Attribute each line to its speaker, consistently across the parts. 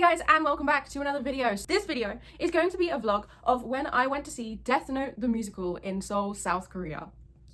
Speaker 1: guys, and welcome back to another video. This video is going to be a vlog of when I went to see Death Note the musical in Seoul, South Korea.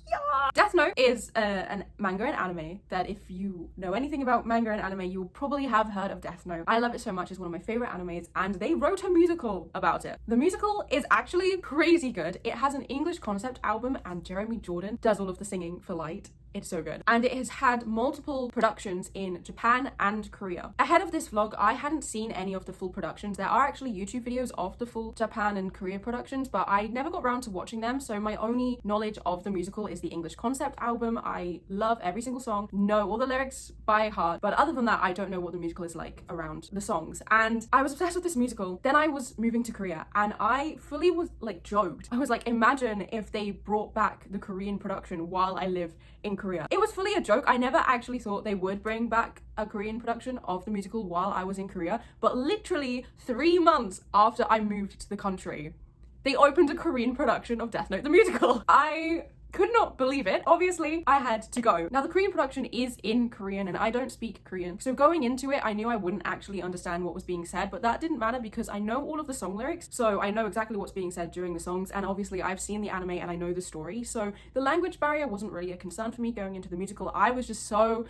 Speaker 1: Yeah! Death Note is an manga and anime that if you know anything about manga and anime, you'll probably have heard of Death Note. I love it so much, it's one of my favorite animes, and they wrote a musical about it. The musical is actually crazy good. It has an English concept album and Jeremy Jordan does all of the singing for Light. It's so good. And it has had multiple productions in Japan and Korea. Ahead of this vlog, I hadn't seen any of the full productions. There are actually YouTube videos of the full Japan and Korea productions, but I never got around to watching them. So my only knowledge of the musical is the English concept album. I love every single song, know all the lyrics by heart. But other than that, I don't know what the musical is like around the songs. And I was obsessed with this musical. Then I was moving to Korea and I fully was like joked. I was like, imagine if they brought back the Korean production while I live in Korea. It was fully a joke. I never actually thought they would bring back a Korean production of the musical while I was in Korea, but literally 3 months after I moved to the country, they opened a Korean production of Death Note the musical. I could not believe it. Obviously, I had to go. Now, the Korean production is in Korean and I don't speak Korean. So going into it, I knew I wouldn't actually understand what was being said, but that didn't matter because I know all of the song lyrics. So I know exactly what's being said during the songs. And obviously I've seen the anime and I know the story. So the language barrier wasn't really a concern for me going into the musical. I was just so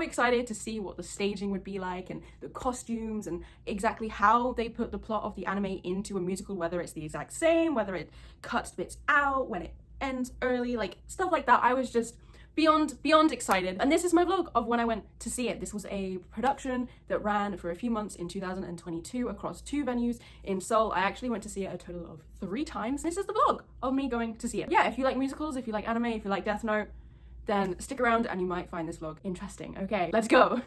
Speaker 1: excited to see what the staging would be like and the costumes and exactly how they put the plot of the anime into a musical, whether it's the exact same, whether it cuts bits out, when it ends early, like stuff like that. I was just beyond excited. And this is my vlog of when I went to see it. This was a production that ran for a few months in 2022 across 2 venues in Seoul. I actually went to see it a total of 3 times. This is the vlog of me going to see it. Yeah, if you like musicals, if you like anime, if you like Death Note, then stick around and you might find this vlog interesting. Okay, let's go.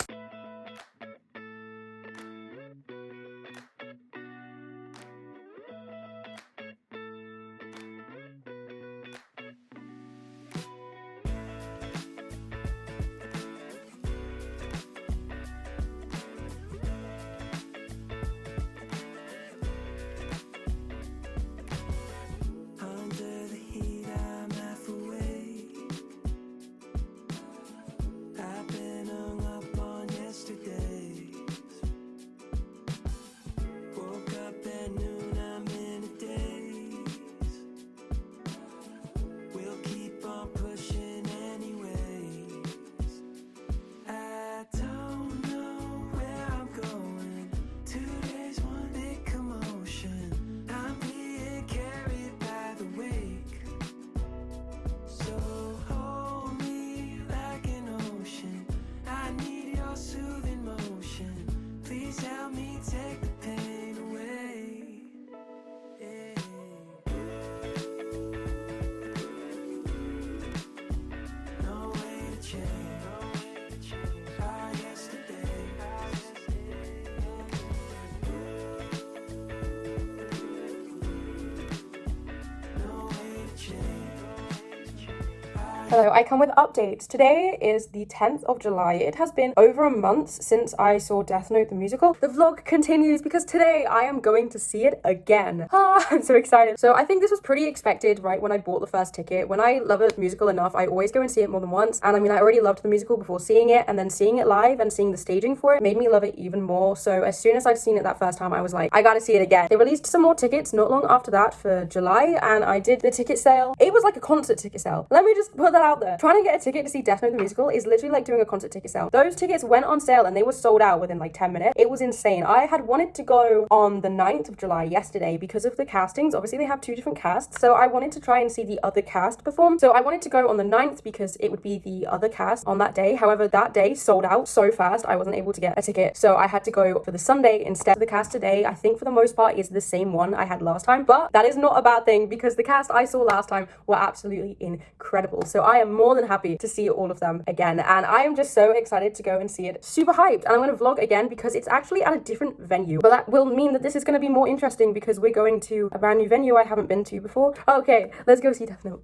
Speaker 1: Hello, I come with updates. Today is the 10th of July. It has been over a month since I saw Death Note the musical. The vlog continues because today I am going to see it again. I'm so excited. So I think this was pretty expected right when I bought the first ticket. When I love a musical enough, I always go and see it more than once. And I mean, I already loved the musical before seeing it, and then seeing it live and seeing the staging for it made me love it even more. So as soon as I'd seen it that first time, I was like, I gotta see it again. They released some more tickets not long after that for July, and I did the ticket sale. It was like a concert ticket sale. Let me just put that out there. Trying to get a ticket to see Death Note the musical is literally like doing a concert ticket sale. Those tickets went on sale and they were sold out within like 10 minutes. It was insane. I had wanted to go on the 9th of July yesterday because of the castings. Obviously they have 2 different casts, so I wanted to try and see the other cast perform. So I wanted to go on the 9th because it would be the other cast on that day. However, that day sold out so fast I wasn't able to get a ticket, so I had to go for the Sunday instead. The cast today, I think for the most part, is the same one I had last time, but that is not a bad thing because the cast I saw last time were absolutely incredible. So I am more than happy to see all of them again, and I am just so excited to go and see it. Super hyped. And I'm going to vlog again because it's actually at a different venue, but that will mean that this is going to be more interesting because we're going to a brand new venue I haven't been to before. Okay, let's go see Death Note.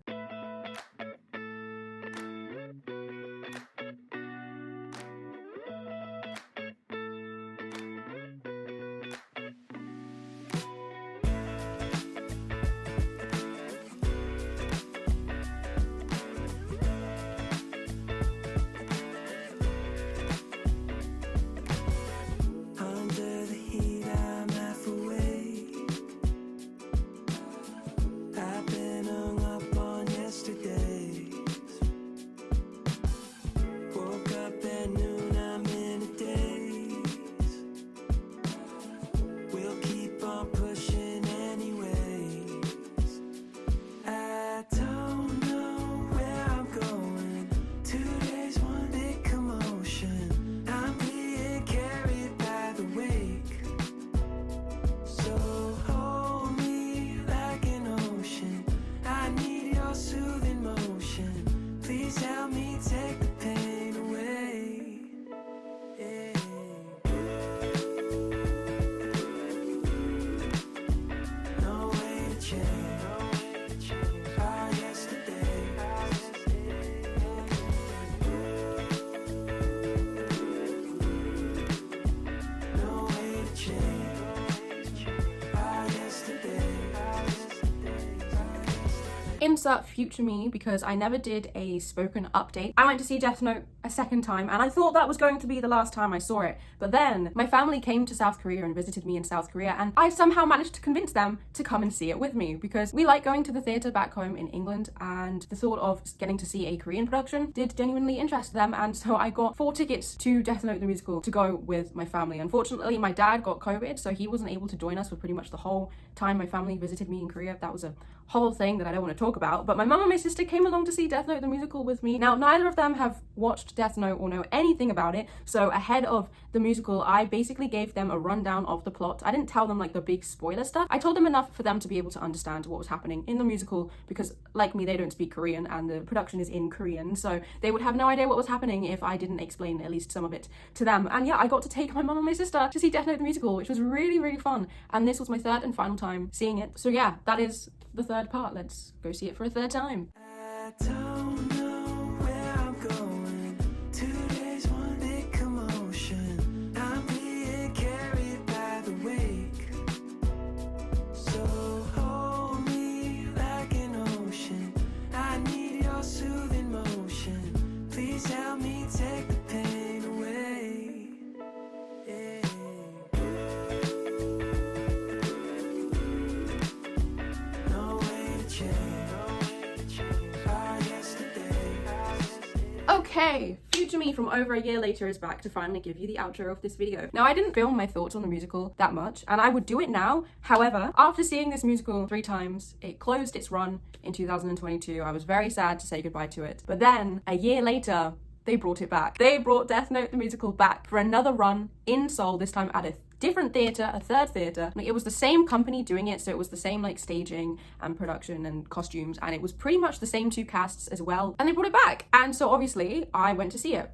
Speaker 2: Under the heat,
Speaker 1: Insert future me, because I never did a spoken update. I went to see Death Note a second time and I thought that was going to be the last time I saw it. But then my family came to South Korea and visited me in South Korea, and I somehow managed to convince them to come and see it with me, because we like going to the theatre back home in England, and the thought of getting to see a Korean production did genuinely interest them. And so I got 4 tickets to Death Note the musical to go with my family. Unfortunately, my dad got COVID, so he wasn't able to join us for pretty much the whole time my family visited me in Korea. That was a whole thing that I don't want to talk about, but my mum and my sister came along to see Death Note the musical with me. Now, neither of them have watched Death Note or know anything about it, so ahead of the musical, I basically gave them a rundown of the plot. I didn't tell them like the big spoiler stuff. I told them enough for them to be able to understand what was happening in the musical, because like me, they don't speak Korean and the production is in Korean, so they would have no idea what was happening if I didn't explain at least some of it to them. And yeah, I got to take my mum and my sister to see Death Note the musical, which was really, really fun. And this was my 3rd and final time seeing it. So yeah, that is the 3rd part. Let's go see it for a 3rd time.
Speaker 2: I don't know where I'm going. 2 days, one big commotion. I'm being carried by the wake. So hold me like an ocean. I need your soothing motion. Please help me take the pain away. Yeah. No way to change.
Speaker 1: Okay, future me from over a year later is back to finally give you the outro of this video. Now, I didn't film my thoughts on the musical that much, and I would do it now. However, after seeing this musical 3 times, it closed its run in 2022. I was very sad to say goodbye to it. But then, a year later, they brought it back. They brought Death Note the musical back for another run in Seoul, this time at a different theatre, a 3rd theatre. Like, it was the same company doing it, so it was the same like staging and production and costumes, and it was pretty much the same 2 casts as well, and they brought it back. And so obviously I went to see it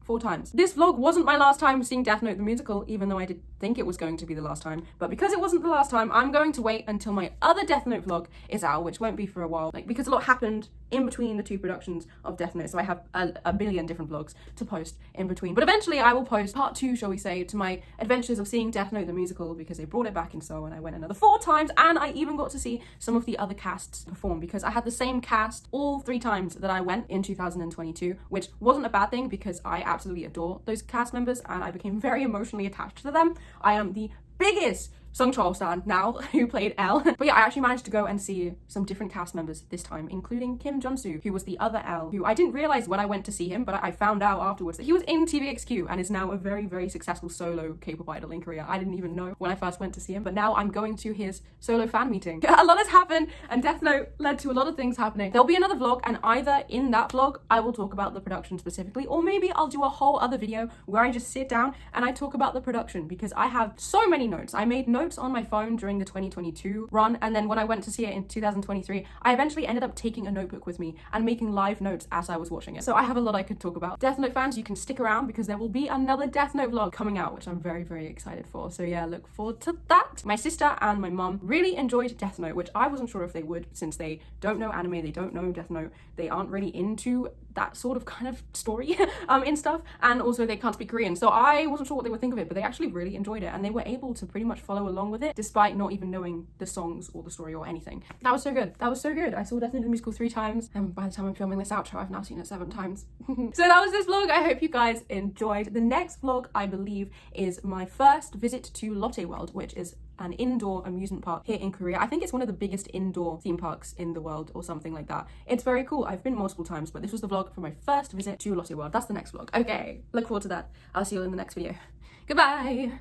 Speaker 1: 4 times. This vlog wasn't my last time seeing Death Note the musical, even though I did think it was going to be the last time. But because it wasn't the last time, I'm going to wait until my other Death Note vlog is out, which won't be for a while, like, because a lot happened in between the 2 productions of Death Note, so I have a billion different vlogs to post in between. But eventually I will post part 2, shall we say, to my adventures of seeing Death Note the musical, because they brought it back in Seoul and I went another 4 times, and I even got to see some of the other casts perform, because I had the same cast all 3 times that I went in 2022, which wasn't a bad thing, because I absolutely adore those cast members and I became very emotionally attached to them. I am the biggest Sung Chol stan now, who played L. But yeah, I actually managed to go and see some different cast members this time, including Kim Jun-soo, who was the other L, who I didn't realize when I went to see him, but I found out afterwards that he was in TVXQ and is now a very, very successful solo K-pop idol in Korea. I didn't even know when I first went to see him, but now I'm going to his solo fan meeting. A lot has happened, and Death Note led to a lot of things happening. There'll be another vlog, and either in that vlog I will talk about the production specifically, or maybe I'll do a whole other video where I just sit down and I talk about the production, because I have so many notes. I made notes on my phone during the 2022 run, and then when I went to see it in 2023, I eventually ended up taking a notebook with me and making live notes as I was watching it. So I have a lot I could talk about. Death Note fans, you can stick around, because there will be another Death Note vlog coming out, which I'm very, very excited for. So yeah, look forward to that. My sister and my mum really enjoyed Death Note, which I wasn't sure if they would, since they don't know anime, they don't know Death Note, they aren't really into that sort of kind of story in stuff, and also they can't speak Korean, so I wasn't sure what they would think of it, but they actually really enjoyed it, and they were able to pretty much follow along with it despite not even knowing the songs or the story or anything. That was so good. That was so good. I saw Death Note the musical 3 times, and by the time I'm filming this outro, I've now seen it 7 times. So that was this vlog. I hope you guys enjoyed. The next vlog, I believe, is my first visit to Lotte World, which is an indoor amusement park here in Korea. I think it's one of the biggest indoor theme parks in the world or something like that. It's very cool. I've been multiple times, but this was the vlog for my first visit to Lotte World. That's the next vlog. Okay, look forward to that. I'll see you all in the next video. Goodbye!